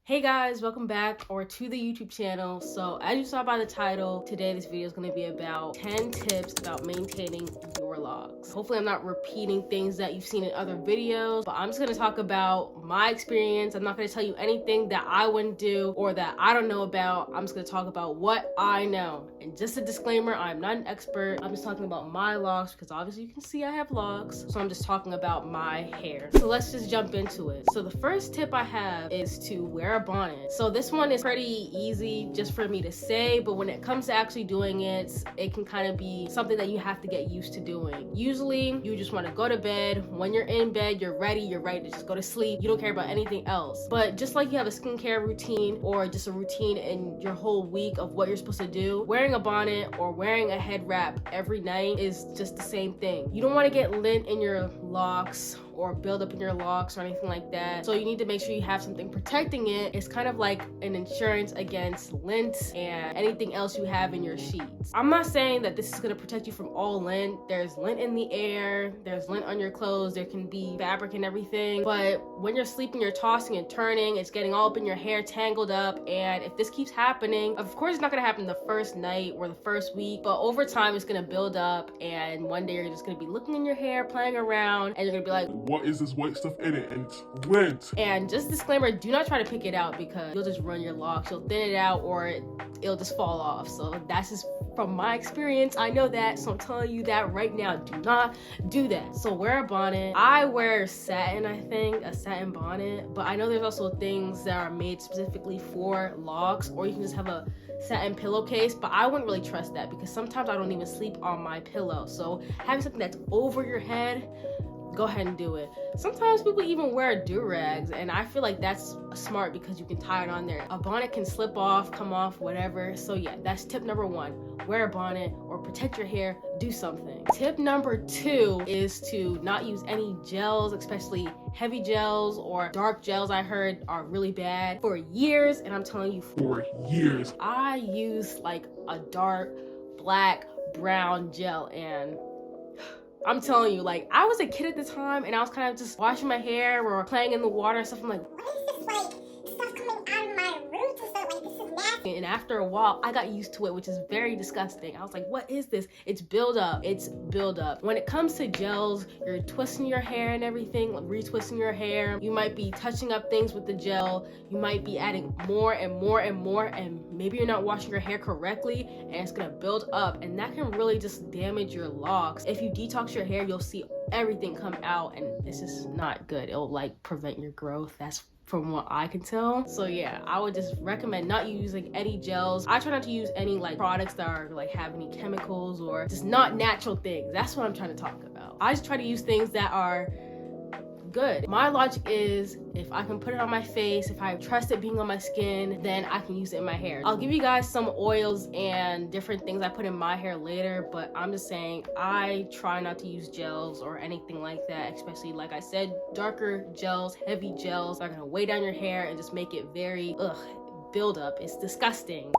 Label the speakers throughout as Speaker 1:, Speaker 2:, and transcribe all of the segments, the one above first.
Speaker 1: Hey guys, welcome back to the YouTube channel. So as you saw by the title, today this video is going to be about 10 tips about maintaining your locks. Hopefully I'm not repeating things that you've seen in other videos, but I'm just going to talk about my experience. I'm not going to tell you anything that I wouldn't do or that I don't know about. I'm just going to talk about what I know. And just a disclaimer, I'm not an expert. I'm just talking about my locks because obviously you can see I have locks. So I'm just talking about my hair. So let's just jump into it. So the first tip I have is to wear a bonnet. So this one is pretty easy just for me to say, but when it comes to actually doing it, it can kind of be something that you have to get used to doing. Usually you just want to go to bed. When you're in bed, you're ready to just go to sleep. You don't care about anything else. But just like you have a skincare routine or just a routine in your whole week of what you're supposed to do, wearing a bonnet or wearing a head wrap every night is just the same thing. You don't want to get lint in your locks or build up in your locks or anything like that. So you need to make sure you have something protecting it. It's kind of like an insurance against lint and anything else you have in your sheets. I'm not saying that this is going to protect you from all lint. There's lint in the air, there's lint on your clothes, there can be fabric and everything, but when you're sleeping, you're tossing and turning, it's getting all up in your hair, tangled up, and if this keeps happening, of course it's not going to happen the first night or the first week, but over time it's going to build up, and one day you're just going to be looking in your hair, playing around, and you're going to be like,
Speaker 2: what is this white stuff in it? And it's lint.
Speaker 1: And just disclaimer, do not try to pick it out because you'll just ruin your locks. You'll thin it out or it'll just fall off. So that's just from my experience. I know that, so I'm telling you that right now. Do not do that. So wear a bonnet. I wear satin, I think, a satin bonnet, but I know there's also things that are made specifically for locks, or you can just have a satin pillowcase, but I wouldn't really trust that because sometimes I don't even sleep on my pillow. So having something that's over your head, go ahead and do it. Sometimes people even wear do-rags, and I feel like that's smart because you can tie it on there. A bonnet can slip off, come off, whatever. So yeah, that's tip number one. Wear a bonnet or protect your hair, do something. Tip number two is to not use any gels, especially heavy gels or dark gels. I heard are really bad for years, and I'm telling you,
Speaker 2: For years.
Speaker 1: I use like a dark black brown gel, and I'm telling you, like, I was a kid at the time and I was kind of just washing my hair or playing in the water and stuff. I'm like,
Speaker 3: what is this, like, stuff coming out of my roots and stuff? Like, this is nasty.
Speaker 1: and after a while, I got used to it, which is very disgusting. I was like, what is this? It's buildup. It's buildup. When it comes to gels, you're twisting your hair and everything, like retwisting your hair. You might be touching up things with the gel. You might be adding more and more and more, and maybe you're not washing your hair correctly, and it's gonna build up, and that can really just damage your locks. If you detox your hair, you'll see everything come out, and it's just not good. It'll like prevent your growth. That's from what I can tell. So yeah, I would just recommend not using any gels. I try not to use any like products that are like have any chemicals or just not natural things. That's what I'm trying to talk about. I just try to use things that are good. My logic is if I can put it on my face, if I trust it being on my skin, then I can use it in my hair. I'll give you guys some oils and different things I put in my hair later, but I'm just saying I try not to use gels or anything like that, especially like I said, darker gels, heavy gels are gonna weigh down your hair and just make it very build up. It's disgusting.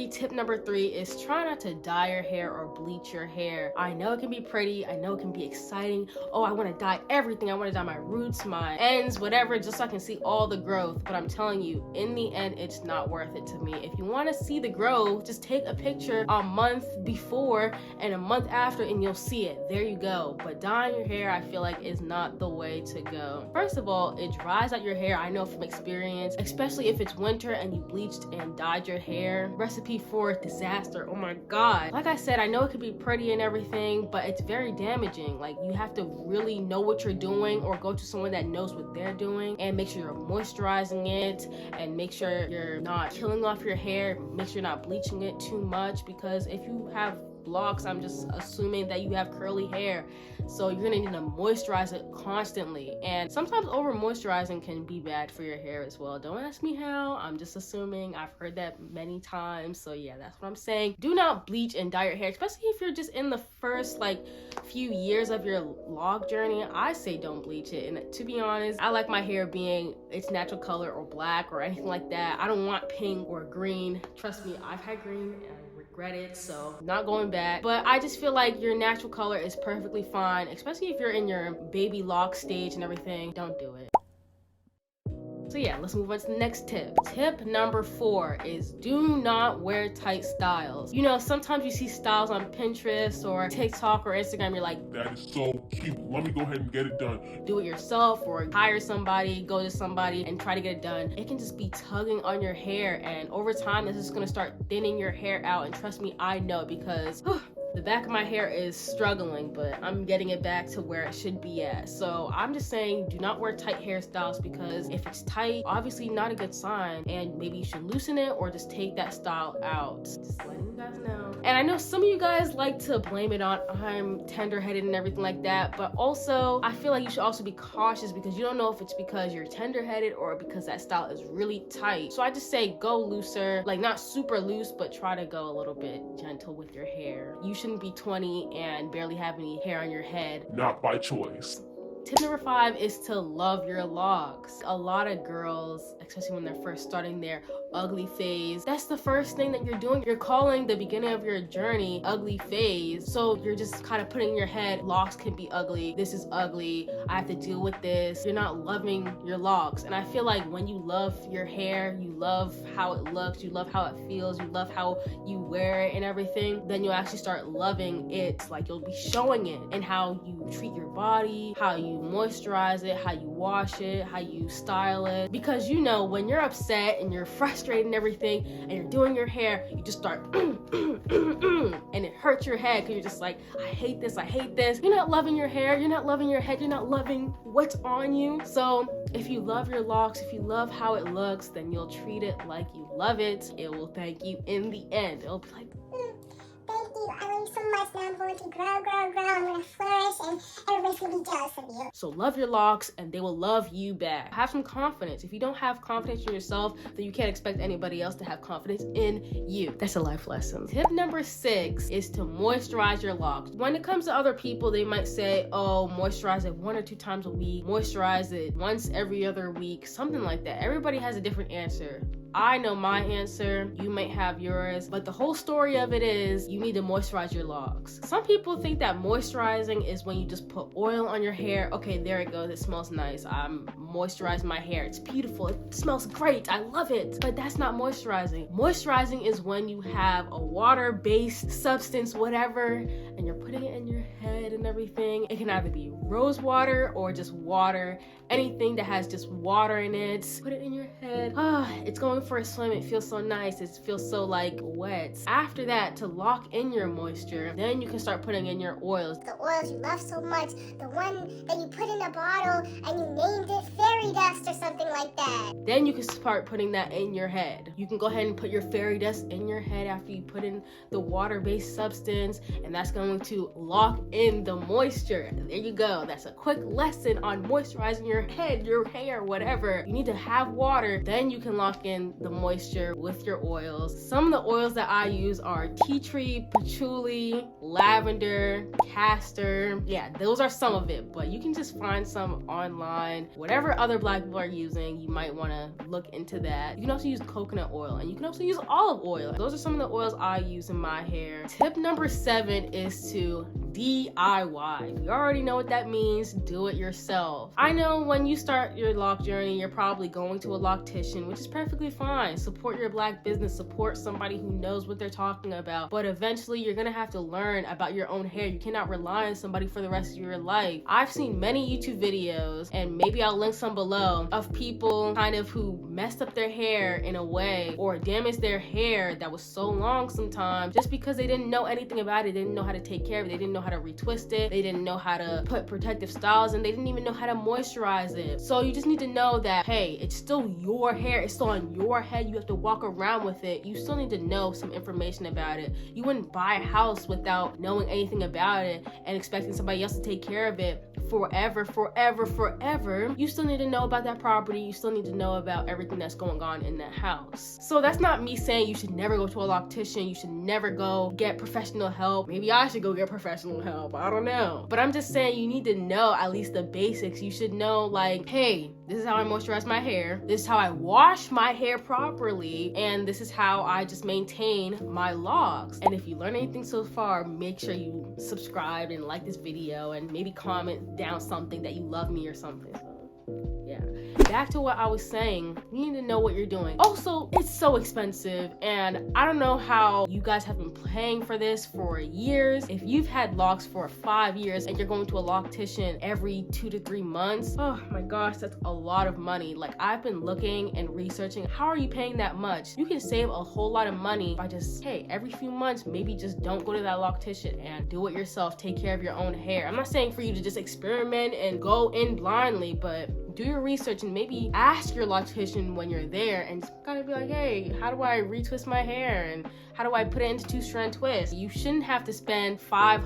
Speaker 1: Tip number three is try not to dye your hair or bleach your hair. I know it can be pretty, I know it can be exciting. Oh, I want to dye everything. I want to dye my roots, my ends, whatever, just so I can see all the growth. But I'm telling you, in the end, it's not worth it to me. If you want to see the growth, just take a picture a month before and a month after and you'll see it. There you go. But dyeing your hair, I feel like, is not the way to go. First of all, it dries out your hair. I know from experience, especially if it's winter and you bleached and dyed your hair. Recipe for disaster. Oh my god. Like I said, I know it could be pretty and everything, but it's very damaging. Like, you have to really know what you're doing or go to someone that knows what they're doing, and make sure you're moisturizing it, and make sure you're not killing off your hair. Make sure you're not bleaching it too much, because if you have locks, I'm just assuming that you have curly hair, so you're gonna need to moisturize it constantly, and sometimes over moisturizing can be bad for your hair as well. Don't ask me how, I'm just assuming. I've heard that many times. So yeah, that's what I'm saying. Do not bleach and dye your hair, especially if you're just in the first like few years of your lock journey. I say don't bleach it, and to be honest, I like my hair being its natural color or black or anything like that. I don't want pink or green. Trust me, I've had green and I regret it, so not going back. But I just feel like your natural color is perfectly fine, especially if you're in your baby lock stage and everything. Don't do it. So yeah, let's move on to the next tip. Tip number 4 is do not wear tight styles. You know, sometimes you see styles on Pinterest or TikTok or Instagram, you're like,
Speaker 2: that is so cute. Let me go ahead and get it done.
Speaker 1: Do it yourself or hire somebody, go to somebody and try to get it done. It can just be tugging on your hair, and over time this is going to start thinning your hair out. And trust me, I know, because the back of my hair is struggling, but I'm getting it back to where it should be at. So I'm just saying, do not wear tight hairstyles, because if it's tight, obviously not a good sign, and maybe you should loosen it or just take that style out. Just letting you guys know. And I know some of you guys like to blame it on I'm tender-headed and everything like that, but also I feel like you should also be cautious, because you don't know if it's because you're tender-headed or because that style is really tight. So I just say go looser, like not super loose, but try to go a little bit gentle with your hair. You shouldn't be 20 and barely have any hair on your head.
Speaker 2: Not by choice.
Speaker 1: Tip number 5 is to love your locks. A lot of girls, especially when they're first starting their ugly phase, that's the first thing that you're doing. You're calling the beginning of your journey ugly phase. So you're just kind of putting in your head, locks can be ugly. This is ugly. I have to deal with this. You're not loving your locks. And I feel like when you love your hair, you love how it looks, you love how it feels, you love how you wear it and everything, then you'll actually start loving it. Like, you'll be showing it in how you treat your body, how you moisturize it, how you wash it, how you style it. Because you know, when you're upset and you're frustrated and everything and you're doing your hair, you just start and it hurts your head, because you're just like, I hate this, I hate this. You're not loving your hair, you're not loving your head, you're not loving what's on you. So if you love your locks, if you love how it looks, then you'll treat it like you love it. It will thank you in the end. It'll be like,
Speaker 3: Thank you. I love you so much. Now I'm going to grow. I'm going to flourish, and everybody's going to be jealous of you.
Speaker 1: so love your locks and they will love you back. Have some confidence. If you don't have confidence in yourself, then you can't expect anybody else to have confidence in you. That's a life lesson. Tip number 6 is to moisturize your locks. When it comes to other people, they might say, oh, moisturize it 1 or 2 times a week, moisturize it once every other week, something like that. Everybody has a different answer. I know my answer, you might have yours, but the whole story of it is you need to moisturize your locks. Some people think that moisturizing is when you just put oil on your hair. Okay, there it goes, it smells nice. I'm moisturizing my hair, it's beautiful, it smells great, I love it. But that's not moisturizing. Moisturizing is when you have a water-based substance, whatever, and you're putting it in your head and everything. It can either be rose water or just water, anything that has just water in it. Put it in your head. It's going for a swim, it feels so nice, it feels so like wet. After that, to lock in your moisture, then you can start putting in your oils.
Speaker 3: The oils you love so much, the one that you put in a bottle and you named it fairy dust or something like that.
Speaker 1: Then you can start putting that in your head. You can go ahead and put your fairy dust in your head after you put in the water-based substance, and that's going to lock in the moisture. There you go. That's a quick lesson on moisturizing your head, your hair, whatever. You need to have water, then you can lock in the moisture with your oils. Some of the oils that I use are tea tree, patchouli, lavender, castor. Yeah, those are some of it, but you can just find some online. Whatever other black people are using, you might want to look into that. You can also use coconut oil, and you can also use olive oil. Those are some of the oils I use in my hair. Tip number 7 is to DIY. You already know what that means. Do it yourself. I know when you start your lock journey, you're probably going to a loctician, which is perfectly fine. Support your black business, support somebody who knows what they're talking about. But eventually you're gonna have to learn about your own hair. You cannot rely on somebody for the rest of your life. I've seen many YouTube videos, and maybe I'll link some below, of people kind of who messed up their hair in a way or damaged their hair that was so long sometimes just because they didn't know anything about it. They didn't know how to take care of it. They didn't know how to retwist it. They didn't know how to put protective styles, and they didn't even know how to moisturize it. So you just need to know that, hey, it's still your hair. It's still on your head. You have to walk around with it. You still need to know some information about it. You wouldn't buy a house without knowing anything about it and expecting somebody else to take care of it forever. You still need to know about that property. You still need to know about everything that's going on in that house. So that's not me saying you should never go to a loctician. You should never go get professional help. Maybe I should go get professional help. I don't know. But I'm just saying you need to know at least the basics. You should know, like, hey, this is how I moisturize my hair. This is how I wash my hair properly. And this is how I just maintain my locks. And if you learn anything so far, make sure you subscribe and like this video and maybe comment down something that you love me or something. So, yeah. back to what I was saying, you need to know what you're doing. Also, it's so expensive, and I don't know how you guys have been paying for this for years. If you've had locks for 5 years and you're going to a loctician every 2 to 3 months, oh my gosh, that's a lot of money. Like, I've been looking and researching, how are you paying that much? You can save a whole lot of money by just, hey, every few months, maybe just don't go to that loctician and do it yourself. Take care of your own hair. I'm not saying for you to just experiment and go in blindly, but do your research and maybe ask your loctician when you're there and just gotta be like, hey, how do I retwist my hair? And how do I put it into 2-strand twists? You shouldn't have to spend $500,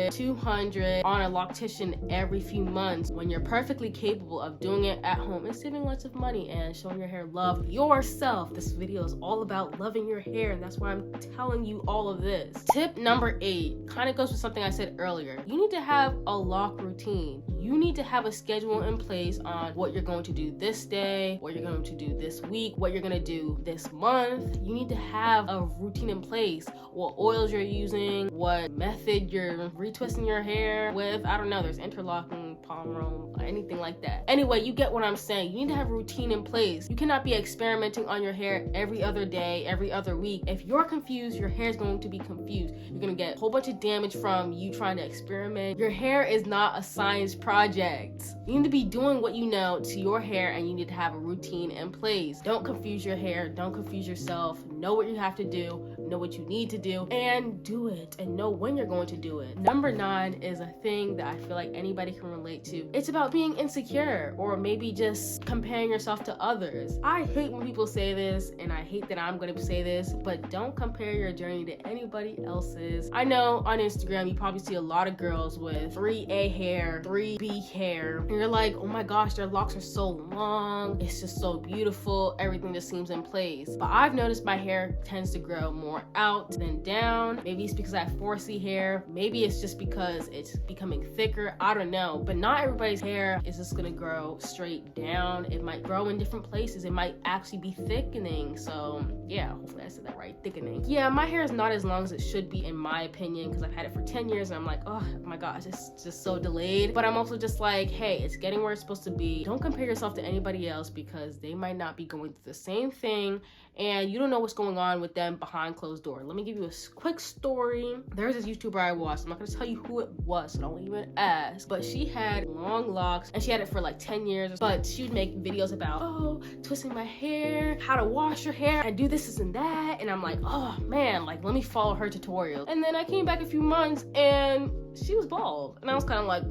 Speaker 1: $200 on a loctician every few months when you're perfectly capable of doing it at home and saving lots of money and showing your hair love yourself. This video is all about loving your hair, and that's why I'm telling you all of this. Tip number 8 kind of goes with something I said earlier. You need to have a loc routine. You need to have a schedule in place on what you're going to do this day, what you're going to do this week, what you're going to do this month. You need to have a routine in place, what oils you're using, what method you're retwisting your hair with. I don't know, there's interlocking, polymer, anything like that. Anyway, you get what I'm saying. You need to have a routine in place. You cannot be experimenting on your hair every other day, every other week. If you're confused, your hair is going to be confused. You're going to get a whole bunch of damage from you trying to experiment. Your hair is not a science project. You need to be doing what you know to your hair, and you need to have a routine in place. Don't confuse your hair. Don't confuse yourself. Know what you have to do. Know what you need to do, and do it, and know when you're going to do it. Number 9 is a thing that I feel like anybody can relate to. It's about being insecure, or maybe just comparing yourself to others. I hate when people say this, and I hate that I'm going to say this, but don't compare your journey to anybody else's. I know on Instagram you probably see a lot of girls with 3A hair, 3B hair, and you're like, oh my gosh, their locks are so long, it's just so beautiful, everything just seems in place. But I've noticed my hair tends to grow more out than down. Maybe it's because I have 4C hair. Maybe it's just because it's becoming thicker. I don't know. But not everybody's hair is just gonna grow straight down. It might grow in different places. It might actually be thickening. So yeah, hopefully I said that right, thickening. Yeah, my hair is not as long as it should be in my opinion, because I've had it for 10 years and I'm like, oh my gosh, it's just so delayed. But I'm also just like, hey, it's getting where it's supposed to be. Don't compare yourself to anybody else, because they might not be going through the same thing, and you don't know what's going on with them behind closed doors. Let me give you a quick story. There's this YouTuber I watched. I'm not gonna tell you who it was, so don't even ask. But she had long locks, and she had it for like 10 years. But she would make videos about, oh, twisting my hair, how to wash your hair, and do this and that. And I'm like, oh man, like let me follow her tutorial. And then I came back a few months, and she was bald, and I was kind of like,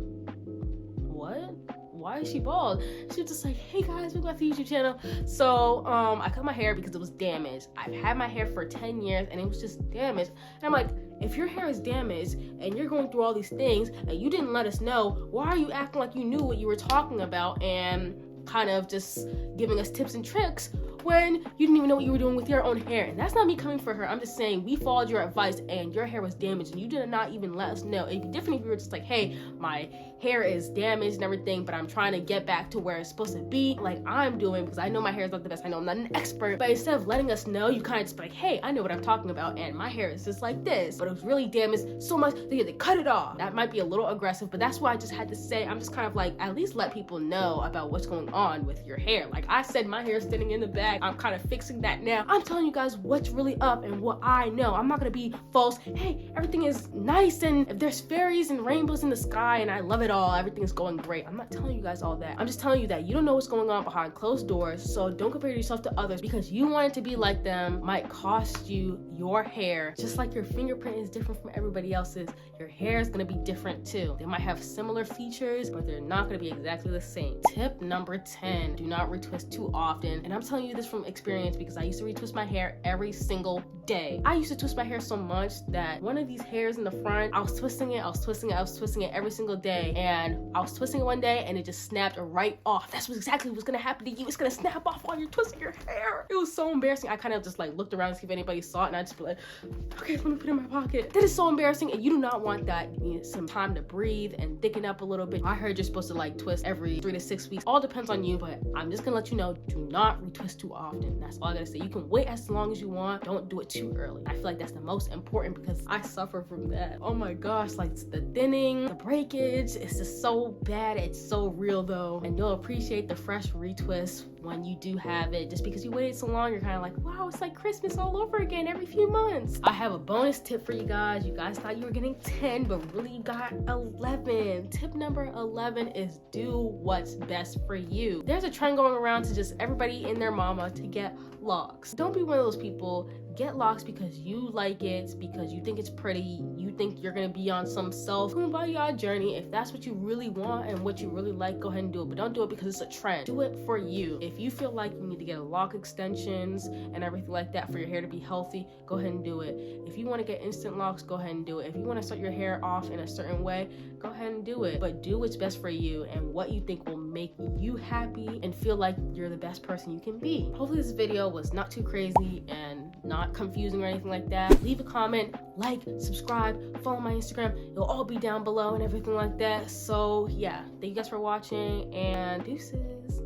Speaker 1: what? Why is she bald? She was just like, hey guys, welcome back to the YouTube channel. So I cut my hair because it was damaged. I've had my hair for 10 years and it was just damaged. And I'm like, if your hair is damaged and you're going through all these things and you didn't let us know, why are you acting like you knew what you were talking about and kind of just giving us tips and tricks when you didn't even know what you were doing with your own hair? And that's not me coming for her. I'm just saying we followed your advice and your hair was damaged and you did not even let us know. It'd be different if you were just like, hey, my hair is damaged and everything, but I'm trying to get back to where it's supposed to be, like I'm doing, because I know my hair is not the best. I know I'm not an expert, but instead of letting us know, you kind of just be like, hey, I know what I'm talking about and my hair is just like this, but it was really damaged so much that you had to cut it off. That might be a little aggressive, but that's why I just had to say, I'm just kind of like, at least let people know about what's going on with your hair. Like I said, my hair is sitting in the back. I'm kind of fixing that now. I'm telling you guys what's really up and what I know. I'm not gonna be false. Hey, everything is nice and there's fairies and rainbows in the sky and I love it all. Everything is going great. I'm not telling you guys all that. I'm just telling you that you don't know what's going on behind closed doors. So don't compare yourself to others, because you wanting to be like them might cost you your hair. Just like your fingerprint is different from everybody else's, your hair is gonna be different too. They might have similar features, but they're not gonna be exactly the same. Tip number 10, do not retwist too often. And I'm telling you this from experience because I used to retwist my hair every single day. I used to twist my hair so much that one of these hairs in the front, I was twisting it every single day, and I was twisting it one day and it just snapped right off. That's exactly what's gonna happen to you. It's gonna snap off while you're twisting your hair. It was so embarrassing. I kind of just like looked around to see if anybody saw it, and I just be like, okay, let me put it in my pocket. That is so embarrassing, and you do not want that. You need some time to breathe and thicken up a little bit. I heard you're supposed to like twist every 3 to 6 weeks. All depends on you, but I'm just gonna let you know, do not retwist too too often. That's all I gotta say. You can wait as long as you want. Don't do it too early. I feel like that's the most important because I suffer from that. Oh my gosh, like the thinning, the breakage, it's just so bad. It's so real though. And you'll appreciate the fresh retwist when you do have it. Just because you waited so long, you're kind of like, wow, it's like Christmas all over again every few months. I have a bonus tip for you guys. You guys thought you were getting 10, but really you got 11. Tip number 11 is do what's best for you. There's a trend going around to just everybody and their mama to get locks. Don't be one of those people. Get locks because you like it, because you think it's pretty, you think you're gonna be on some self-kumbaya journey. If that's what you really want and what you really like, go ahead and do it. But don't do it because it's a trend. Do it for you. If you feel like you need to get a lock extensions and everything like that for your hair to be healthy, go ahead and do it. If you want to get instant locks, go ahead and do it. If you want to start your hair off in a certain way, go ahead and do it. But do what's best for you and what you think will make you happy and feel like you're the best person you can be. Hopefully this video was not too crazy and not confusing or anything like that. Leave a comment, like, subscribe, follow my Instagram. It'll all be down below and everything like that. So yeah, thank you guys for watching and deuces.